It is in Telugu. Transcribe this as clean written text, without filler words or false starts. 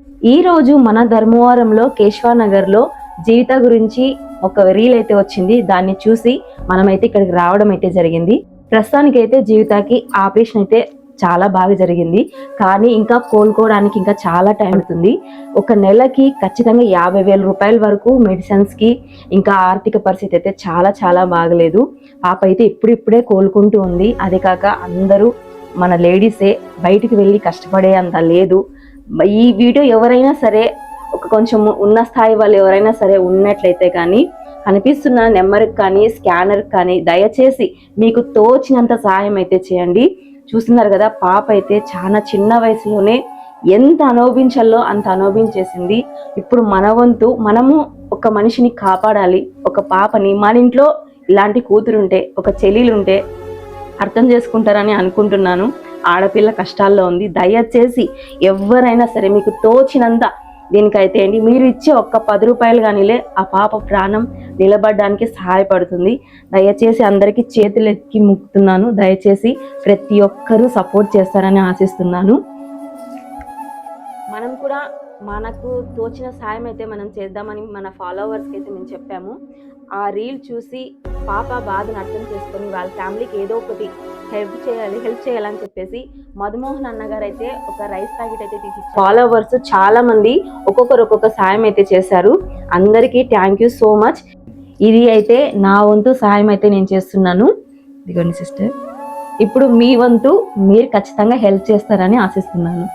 ఈ రోజు మన ధర్మవరంలో కేశవానగర్లో జీవిత గురించి ఒక రీల్ అయితే వచ్చింది. దాన్ని చూసి మనమైతే ఇక్కడికి రావడం అయితే జరిగింది. ప్రస్తుతానికి అయితే జీవితాకి ఆపరేషన్ అయితే చాలా బాగా జరిగింది, కానీ ఇంకా కోలుకోవడానికి ఇంకా చాలా టైం అవుతుంది. ఒక నెలకి ఖచ్చితంగా 50,000 రూపాయల వరకు మెడిసిన్స్కి, ఇంకా ఆర్థిక పరిస్థితి అయితే చాలా చాలా బాగలేదు. పాప అయితే ఇప్పుడిప్పుడే కోలుకుంటూ ఉంది. అదే కాక అందరూ మన లేడీసే బయటికి వెళ్ళి కష్టపడే అంత లేదు. ఈ వీడియో ఎవరైనా సరే ఒక కొంచెం ఉన్న స్థాయి వాళ్ళు ఎవరైనా సరే ఉన్నట్లయితే కానీ కనిపిస్తున్న నెంబర్కి కానీ స్కానర్కి కానీ దయచేసి మీకు తోచినంత సహాయం అయితే చేయండి. చూస్తున్నారు కదా, పాప అయితే చాలా చిన్న వయసులోనే ఎంత అనుభవించాలో అంత అనుభవించేసింది. ఇప్పుడు మన వంతు మనము ఒక మనిషిని కాపాడాలి. ఒక పాపని, మన ఇంట్లో ఇలాంటి కూతురుంటే, ఒక చెల్లెలుంటే అర్థం చేసుకుంటారని అనుకుంటున్నాను. ఆడపిల్ల కష్టాల్లో ఉంది. దయచేసి ఎవరైనా సరే మీకు తోచినంత దీనికైతే అండి మీరు ఇచ్చే ఒక్క 10 రూపాయలు కానీలే ఆ పాప ప్రాణం నిలబడడానికి సహాయపడుతుంది. దయచేసి అందరికీ చేతులు ఎత్తి ముక్కుతున్నాను. దయచేసి ప్రతి ఒక్కరూ సపోర్ట్ చేస్తారని ఆశిస్తున్నాను. మనం కూడా మనకు తోచిన సాయం అయితే మనం చేద్దామని మన ఫాలోవర్స్కి అయితే మేము చెప్పాము. ఆ రీల్ చూసి పాప బాధను అర్థం చేసుకొని వాళ్ళ ఫ్యామిలీకి ఏదో ఒకటి హెల్ప్ చేయాలని చెప్పేసి మధుమోహన్ అన్నగారు అయితే ఒక రైస్ ప్యాకెట్ అయితే తీసి ఫాలోవర్స్ చాలా మంది ఒక్కొక్కరు ఒక్కొక్క సాయం అయితే చేశారు. అందరికీ థ్యాంక్ యూ సో మచ్. ఇది అయితే నా వంతు సాయం అయితే నేను చేస్తున్నాను. ఇదిగోండి సిస్టర్, ఇప్పుడు మీ వంతు మీరు ఖచ్చితంగా హెల్ప్ చేస్తారని ఆశిస్తున్నాను.